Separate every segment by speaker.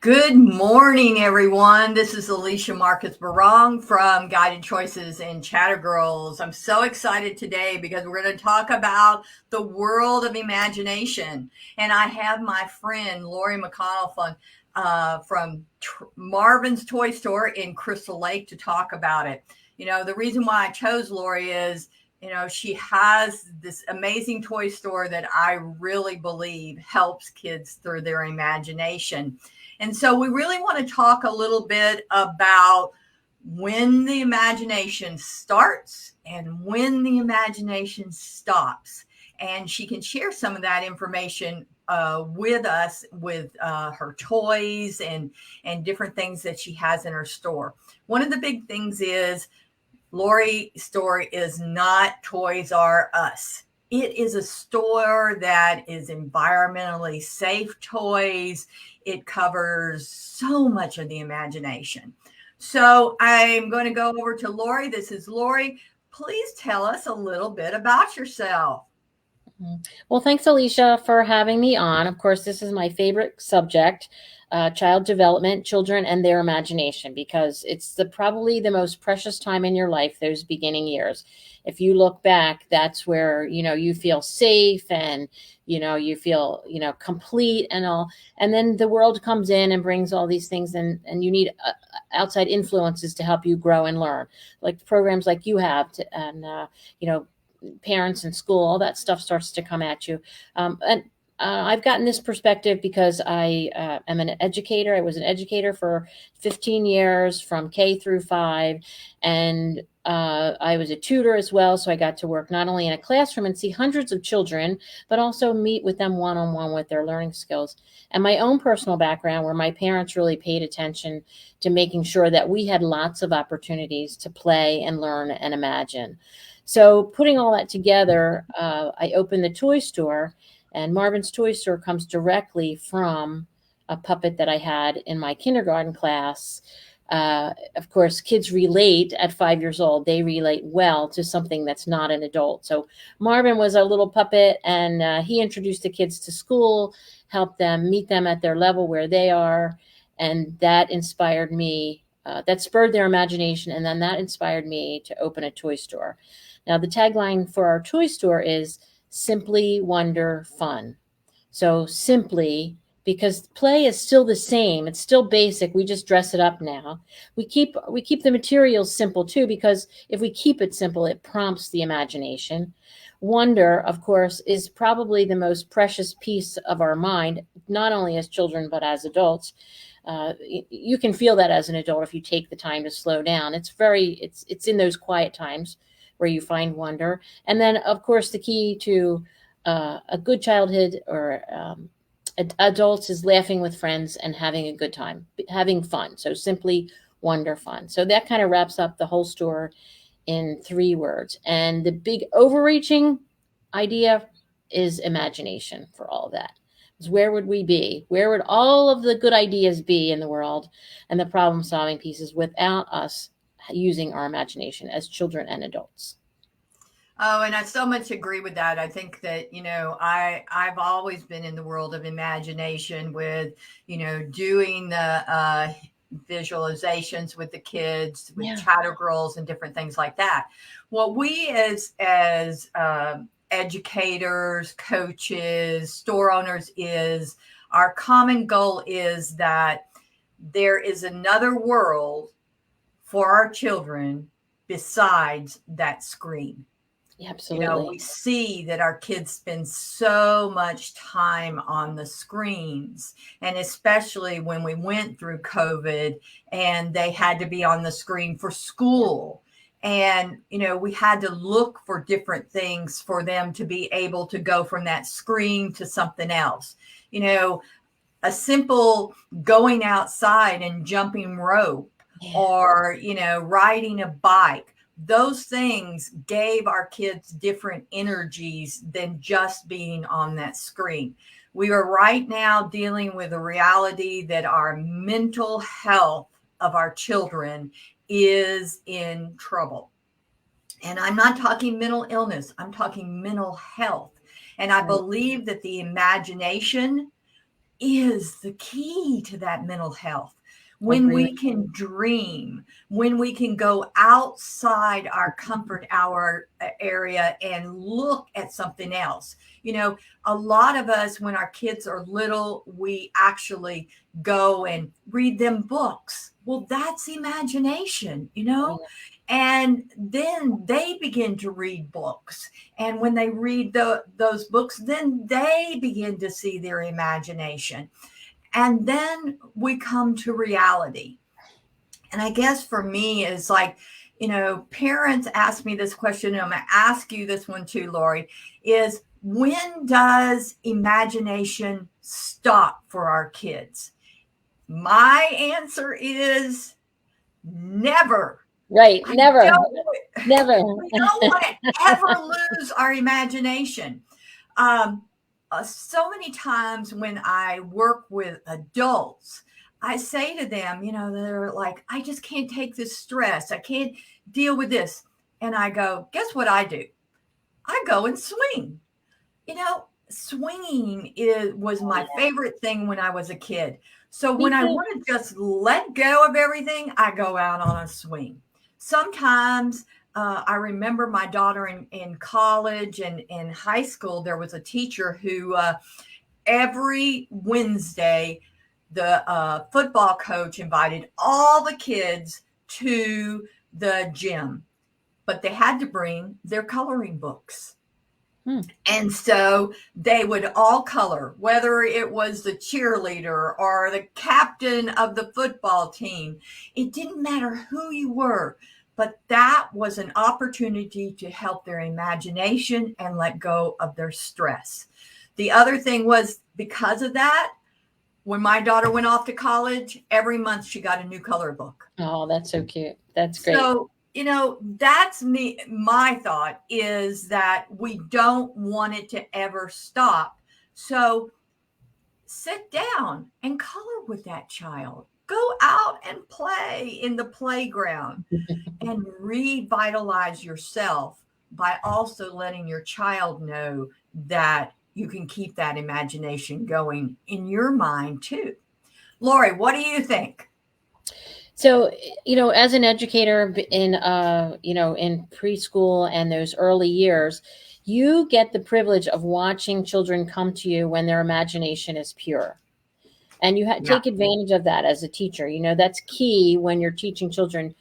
Speaker 1: Good morning, everyone. This is Alicia Marcus Barong from Guided Choices and Chatter Girls. I'm so excited today because we're going to talk about the world of imagination. And I have my friend Lori McConville from Marvin's Toy Store in Crystal Lake to talk about it. You know, the reason why I chose Lori is, she has this amazing toy store that I really believe helps kids through their imagination. And so we really want to talk a little bit about when the imagination starts and when the imagination stops. And she can share some of that information with us with her toys and different things that she has in her store. One of the big things is Lori's store is not Toys R Us. It is a store that is environmentally safe toys. It covers so much of the imagination. So I'm going to go over to Lori. This is Lori. Please tell us a little bit about yourself.
Speaker 2: Well, thanks, Alicia, for having me on. Of course, this is my favorite subject, child development, children, and their imagination, because it's probably the most precious time in your life, those beginning years. If you look back, that's where, you feel safe and, you feel, complete and all. And then the world comes in and brings all these things, and you need outside influences to help you grow and learn, like programs like you have, parents in school, all that stuff starts to come at you. And I've gotten this perspective because I am an educator. I was an educator for 15 years from K through 5. And I was a tutor as well. So I got to work not only in a classroom and see hundreds of children, but also meet with them one-on-one with their learning skills. And my own personal background, where my parents really paid attention to making sure that we had lots of opportunities to play and learn and imagine. So putting all that together, I opened the toy store, and Marvin's Toy Store comes directly from a puppet that I had in my kindergarten class. Of course, kids relate at 5 years old. They relate well to something that's not an adult. So Marvin was a little puppet, and he introduced the kids to school, helped them meet them at their level where they are. And that inspired me. That spurred their imagination, and then that inspired me to open a toy store. Now, the tagline for our toy store is Simply Wonder Fun. So simply, because play is still the same, it's still basic. We just dress it up now. We keep the materials simple too, because if we keep it simple, it prompts the imagination. Wonder, of course, is probably the most precious piece of our mind, not only as children but as adults. You can feel that as an adult if you take the time to slow down. It's in those quiet times where you find wonder. And then, of course, the key to a good childhood or adults is laughing with friends and having a good time, having fun. So simply wonder fun. So that kind of wraps up the whole store in 3 words. And the big overreaching idea is imagination for all that. Where would we be? Where would all of the good ideas be in the world and the problem solving pieces without us using our imagination as children and adults?
Speaker 1: Oh, and I so much agree with that. I think that, I've always been in the world of imagination with, doing the visualizations with the kids, with
Speaker 2: Yeah.
Speaker 1: chatter girls and different things like that. What we as educators, coaches, store owners is our common goal is that there is another world for our children besides that screen. We
Speaker 2: Absolutely.
Speaker 1: see that our kids spend so much time on the screens, and especially when we went through COVID and they had to be on the screen for school. And, we had to look for different things for them to be able to go from that screen to something else. A simple going outside and jumping rope
Speaker 2: Yeah.
Speaker 1: or, riding a bike, those things gave our kids different energies than just being on that screen. We are right now dealing with a reality that our mental health of our children is in trouble. And I'm not talking mental illness, I'm talking mental health. And I
Speaker 2: Right.
Speaker 1: believe that the imagination is the key to that mental health.
Speaker 2: I
Speaker 1: When
Speaker 2: agree with
Speaker 1: we can dream, when we can go outside our comfort hour area and look at something else. You know, a lot of us, when our kids are little, we actually go and read them books. Well, that's imagination, you know?
Speaker 2: you.
Speaker 1: And then they begin to read books. And when they read those books, then they begin to see their imagination. And then we come to reality. And I guess for me, it's like, you know, parents ask me this question, and I'm going to ask you this one too, Lori, is when does imagination stop for our kids? My answer is never.
Speaker 2: Right.
Speaker 1: I
Speaker 2: Never,
Speaker 1: don't,
Speaker 2: never.
Speaker 1: we don't want to ever lose our imagination. Um, so many times when I work with adults, I say to them, you know, they're like, I just can't take this stress. I can't deal with this. And I go, guess what I do? I go and swing. You know, swinging was
Speaker 2: Oh,
Speaker 1: my
Speaker 2: yeah.
Speaker 1: favorite thing when I was a kid. So
Speaker 2: Me
Speaker 1: when I
Speaker 2: too.
Speaker 1: want to just let go of everything, I go out on a swing. Sometimes I remember my daughter in college and in high school, there was a teacher who every Wednesday, the football coach invited all the kids to the gym, but they had to bring their coloring books.
Speaker 2: Hmm.
Speaker 1: And so they would all color, whether it was the cheerleader or the captain of the football team. It didn't matter who you were, but that was an opportunity to help their imagination and let go of their stress. The other thing was because of that, when my daughter went off to college, every month she got a new color book.
Speaker 2: Oh, that's so cute. That's great.
Speaker 1: So, you know, that's me. My thought is that we don't want it to ever stop. So sit down and color with that child. Go out and play in the playground and revitalize yourself by also letting your child know that you can keep that imagination going in your mind too. Lori, what do you think?
Speaker 2: So, as an educator in, in preschool and those early years, you get the privilege of watching children come to you when their imagination is pure. And you
Speaker 1: Yeah.
Speaker 2: take advantage of that as a teacher. That's key when you're teaching children,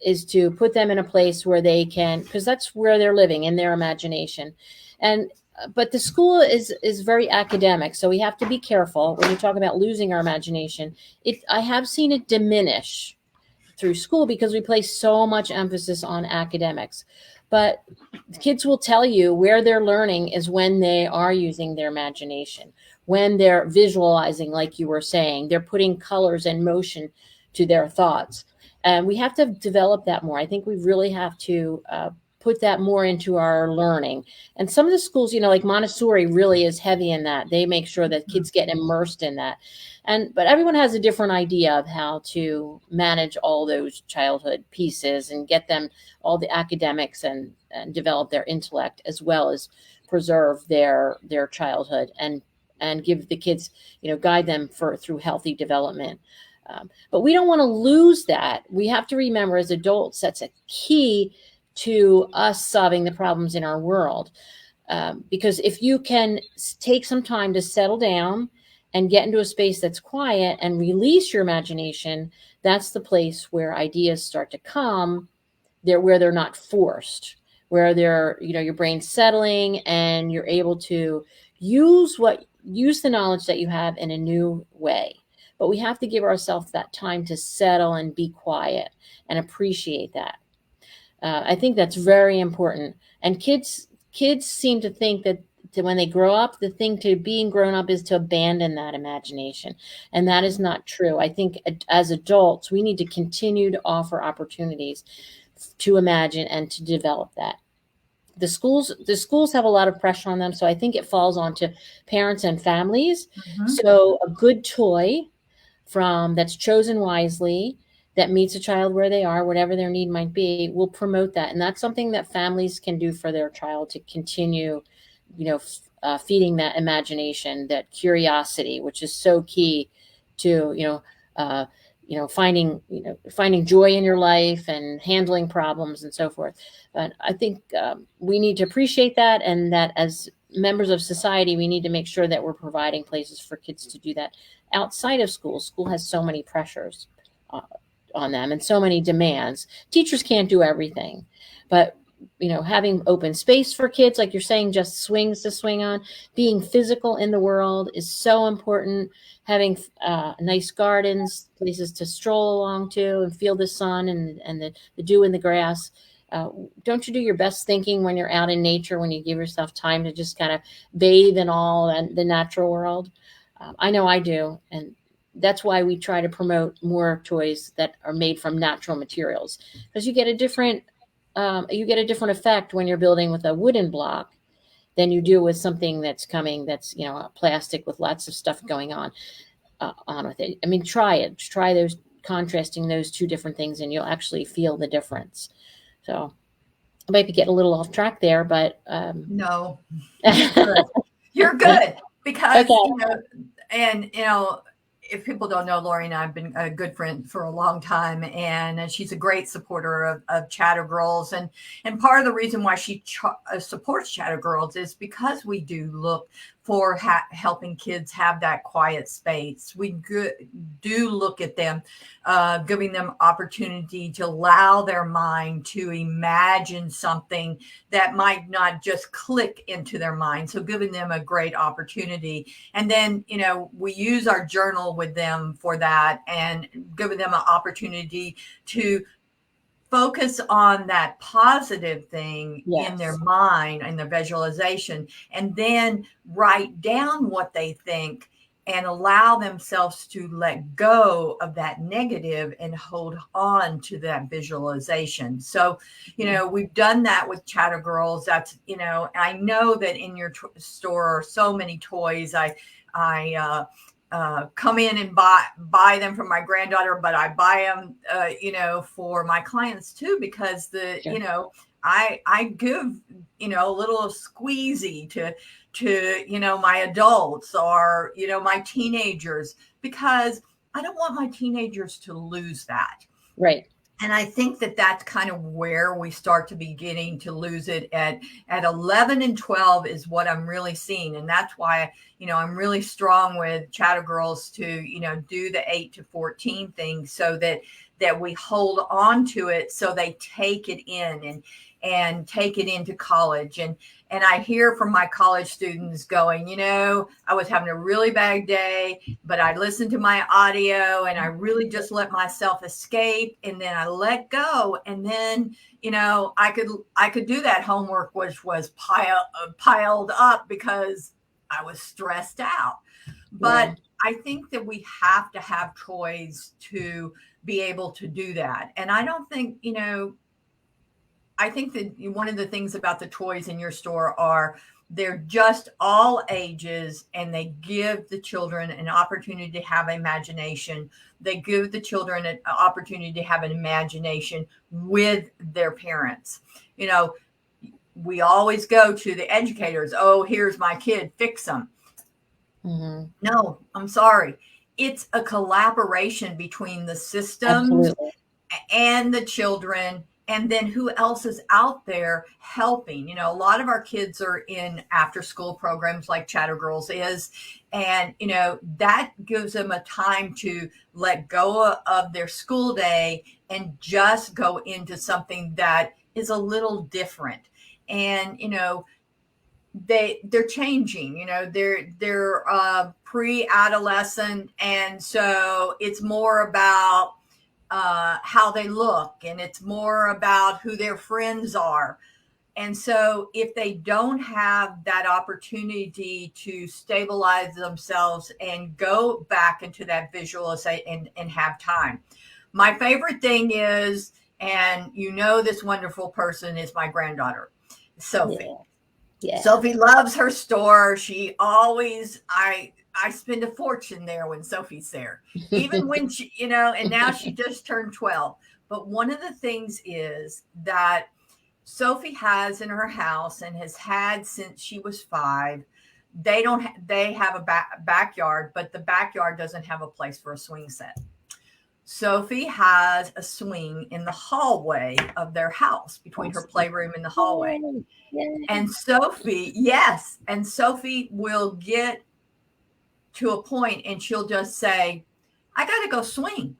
Speaker 2: is to put them in a place where they can, because that's where they're living in their imagination. And but the school is very academic, so we have to be careful when you talk about losing our imagination. I have seen it diminish through school because we place so much emphasis on academics. But kids will tell you where they're learning is when they are using their imagination, when they're visualizing, like you were saying, they're putting colors and motion to their thoughts. And we have to develop that more. I think we really have to put that more into our learning. And some of the schools, like Montessori really is heavy in that. They make sure that kids get immersed in that. But everyone has a different idea of how to manage all those childhood pieces and get them all the academics and develop their intellect, as well as preserve their childhood and give the kids, guide them through healthy development. But we don't want to lose that. We have to remember as adults, that's a key to us solving the problems in our world. Because if you can take some time to settle down and get into a space that's quiet and release your imagination, that's the place where ideas start to come. Where they're not forced, where they're, your brain's settling and you're able to use the knowledge that you have in a new way. But we have to give ourselves that time to settle and be quiet and appreciate that. I think that's very important. And kids seem to think that when they grow up, the thing to being grown up is to abandon that imagination. And that is not true. I think as adults, we need to continue to offer opportunities to imagine and to develop that. The schools have a lot of pressure on them, so I think it falls onto parents and families.
Speaker 1: Mhm.
Speaker 2: So a good toy that's chosen wisely, that meets a child where they are, whatever their need might be, will promote that. And that's something that families can do for their child to continue, feeding that imagination, that curiosity, which is so key to, finding joy in your life and handling problems and so forth. But I think we need to appreciate that, and that as members of society, we need to make sure that we're providing places for kids to do that outside of school. School has so many pressures uh, on them and so many demands. Teachers can't do everything, but having open space for kids, like you're saying, just swings to swing on, being physical in the world is so important. Having nice gardens, places to stroll along to and feel the sun and the dew in the grass. Don't you do your best thinking when you're out in nature, when you give yourself time to just kind of bathe in all and the natural world? I know I do. And that's why we try to promote more toys that are made from natural materials, because you get a different effect when you're building with a wooden block than you do with something that's a plastic with lots of stuff going on with it. I mean, try it. Try those, contrasting those two different things, and you'll actually feel the difference. So I might be getting a little off track there, but
Speaker 1: No, you're good. You're good because
Speaker 2: okay.
Speaker 1: and if people don't know, Lori and I have been a good friend for a long time, and she's a great supporter of Chatter Girls, and part of the reason why she supports Chatter Girls is because we do look for helping kids have that quiet space. We do look at them, giving them opportunity to allow their mind to imagine something that might not just click into their mind. So giving them a great opportunity. And then, we use our journal with them for that, and giving them an opportunity to focus on that positive thing in their
Speaker 2: Yes.
Speaker 1: mind and their visualization, and then write down what they think and allow themselves to let go of that negative and hold on to that visualization. So, we've done that with Chatter Girls. That's, I know that in your store are so many toys. I come in and buy them for my granddaughter, but I buy them, for my clients too, because
Speaker 2: Sure.
Speaker 1: I give, a little squeezy to my adults or, my teenagers, because I don't want my teenagers to lose that.
Speaker 2: Right.
Speaker 1: And I think that that's kind of where we start to be getting to lose it at 11 and 12 is what I'm really seeing. And that's why, I'm really strong with Chatter Girls to, do the 8 to 14 thing, so that we hold on to it, so they take it in and take it into college. And I hear from my college students going, I was having a really bad day, but I listened to my audio and I really just let myself escape, and then I let go. And then, I could do that homework, which was piled up because I was stressed out.
Speaker 2: Yeah.
Speaker 1: But I think that we have to have toys to be able to do that. And I don't think, I think that one of the things about the toys in your store are they're just all ages, and they give the children an opportunity to have imagination. They give the children an opportunity to have an imagination with their parents. We always go to the educators. Oh, here's my kid, fix them.
Speaker 2: Hmm.
Speaker 1: No, I'm sorry. It's a collaboration between the systems
Speaker 2: Absolutely.
Speaker 1: and the children, and then who else is out there helping. A lot of our kids are in after school programs like Chatter Girls is, and that gives them a time to let go of their school day and just go into something that is a little different. And they're changing, they're pre-adolescent, and so it's more about how they look, and it's more about who their friends are. And so if they don't have that opportunity to stabilize themselves and go back into that visualization and have time. My favorite thing is, and this wonderful person is my granddaughter, Sophie.
Speaker 2: Yeah. Yeah.
Speaker 1: Sophie loves her store. She always, I spend a fortune there when Sophie's there, even when she, and now she just turned 12. But one of the things is that Sophie has in her house, and has had since she was 5, they have a backyard, but the backyard doesn't have a place for a swing set. Sophie has a swing in the hallway of their house, between her playroom and the hallway.
Speaker 2: Yay.
Speaker 1: And Sophie, yes, and Sophie will get to a point and she'll just say, I got to go swing.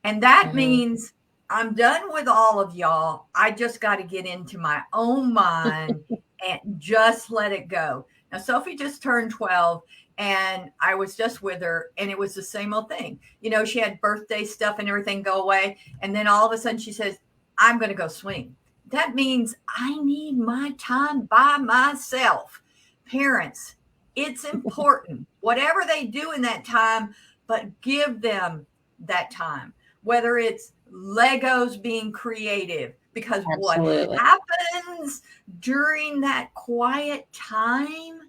Speaker 1: And that means I'm done with all of y'all. I just got to get into my own mind and just let it go. Now, Sophie just turned 12, and I was just with her, and it was the same old thing. You know, she had birthday stuff and everything go away. And then all of a sudden she says, I'm going to go swing. That means I need my time by myself. Parents, it's important, whatever they do in that time, but give them that time, whether it's Legos being creative, because
Speaker 2: Absolutely.
Speaker 1: what happens during that quiet time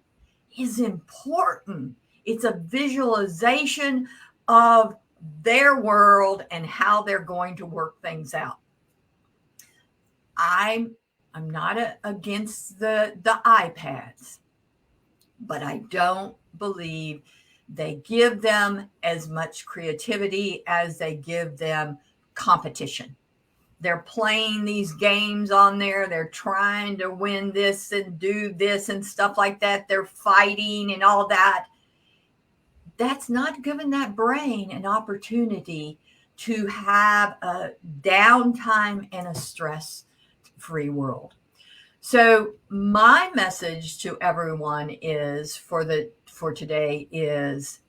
Speaker 1: is important. It's a visualization of their world and how they're going to work things out. I'm not against the iPads, but I don't believe they give them as much creativity as they give them competition. They're playing these games on there. They're trying to win this and do this and stuff like that. They're fighting and all that. That's not giving that brain an opportunity to have a downtime and a stress-free world. So my message to everyone is for today is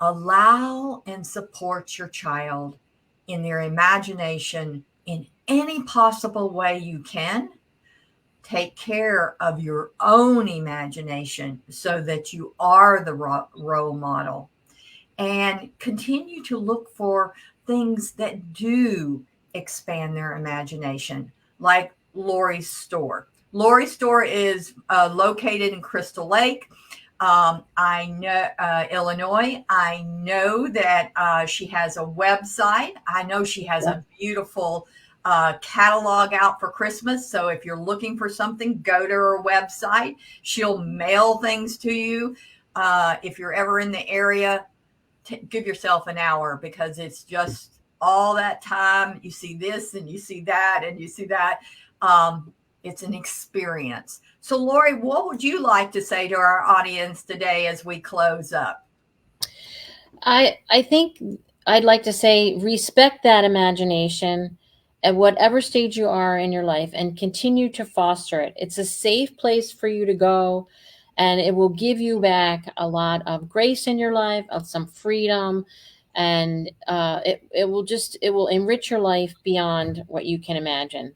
Speaker 1: allow and support your child in their imagination in any possible way you can. Take care of your own imagination so that you are the role model, and continue to look for things that do expand their imagination, like Lori's store. Lori's store is located in Crystal Lake. I know Illinois. I know that she has a website. I know she has a beautiful catalog out for Christmas. So if you're looking for something, go to her website. She'll mail things to you. If you're ever in the area, give yourself an hour, because it's just all that time. You see this and you see that and you see that. It's an experience. So, Lori, what would you like to say to our audience today as we close up?
Speaker 2: I think I'd like to say respect that imagination at whatever stage you are in your life, and continue to foster it. It's a safe place for you to go, and it will give you back a lot of grace in your life, of some freedom, and it will enrich your life beyond what you can imagine.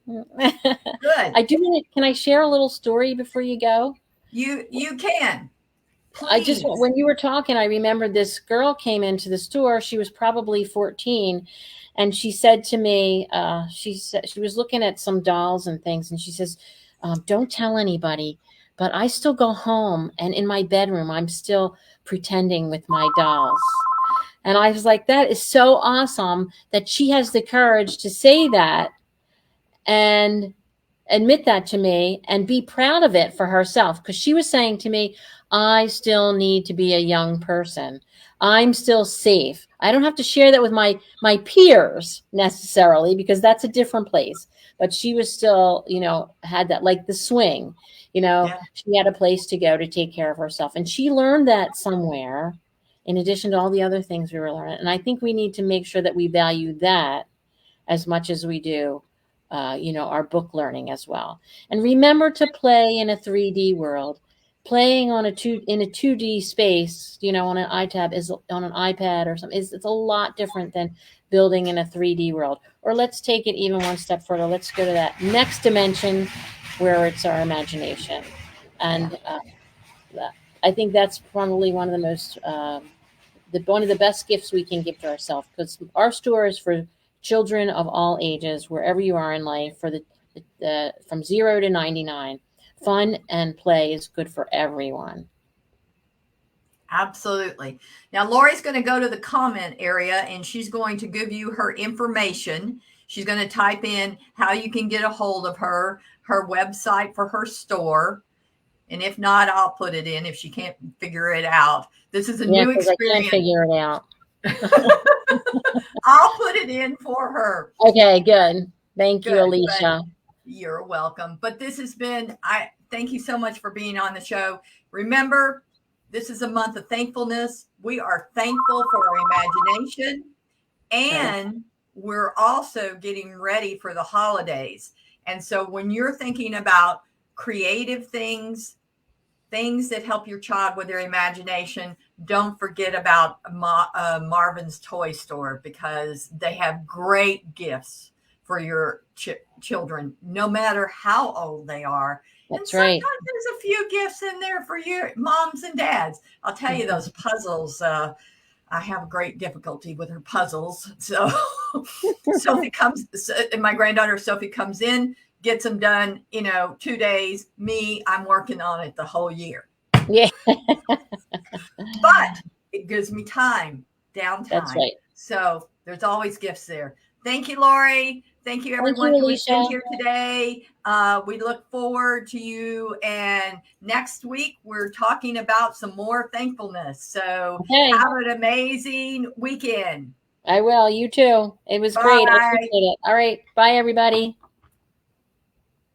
Speaker 1: Good.
Speaker 2: Can I share a little story before you go?
Speaker 1: You can.
Speaker 2: Please. When you were talking, I remembered this girl came into the store. She was probably 14. And she said to me, she was looking at some dolls and things. And she says, don't tell anybody, but I still go home, and in my bedroom, I'm still pretending with my dolls. And I was like, that is so awesome that she has the courage to say that and admit that to me and be proud of it for herself. Because she was saying to me, I still need to be a young person. I'm still safe. I don't have to share that with my peers necessarily, because that's a different place. But she was still, had that, like the swing, She had a place to go to take care of herself. And she learned that somewhere, in addition to all the other things we were learning. And I think we need to make sure that we value that as much as we do our book learning as well. And remember to play in a 3D world. Playing in a 2D space, on an iTab is on an iPad or something. It's a lot different than building in a 3D world. Or let's take it even one step further. Let's go to that next dimension where it's our imagination. And I think that's probably one of the most, one of the best gifts we can give to ourselves, because our store is for children of all ages, wherever you are in life, for from 0 to 99. Fun and play is good for everyone.
Speaker 1: Absolutely. Now, Lori's going to go to the comment area, and she's going to give you her information. She's going to type in how you can get a hold of her website for her store. And if not, I'll put it in if she can't figure it out. This is a
Speaker 2: Yeah,
Speaker 1: new
Speaker 2: because I can't
Speaker 1: experience.
Speaker 2: figure it out.
Speaker 1: I'll put it in for her.
Speaker 2: Okay, good. Thank you,
Speaker 1: Good.
Speaker 2: Alicia.
Speaker 1: You're welcome. But this has been, I thank you so much for being on the show. Remember, this is a month of thankfulness. We are thankful for our imagination, and we're also getting ready for the holidays. And so when you're thinking about creative things, things that help your child with their imagination, don't forget about Marvin's Toy Store, because they have great gifts for your children, no matter how old they are.
Speaker 2: That's
Speaker 1: and
Speaker 2: right.
Speaker 1: sometimes there's a few gifts in there for your moms and dads. I'll tell you, those puzzles, I have a great difficulty with her puzzles. So Sophie comes, my granddaughter Sophie comes in, gets them done, 2 days. Me, I'm working on it the whole year.
Speaker 2: Yeah.
Speaker 1: But it gives me time, downtime.
Speaker 2: That's right.
Speaker 1: So there's always gifts there. Thank you, Lori. Thank you, everyone who has been here today. We look forward to you. And next week, we're talking about some more thankfulness. So have an amazing weekend.
Speaker 2: I will. You too. It was great. I appreciate it. All right. Bye, everybody.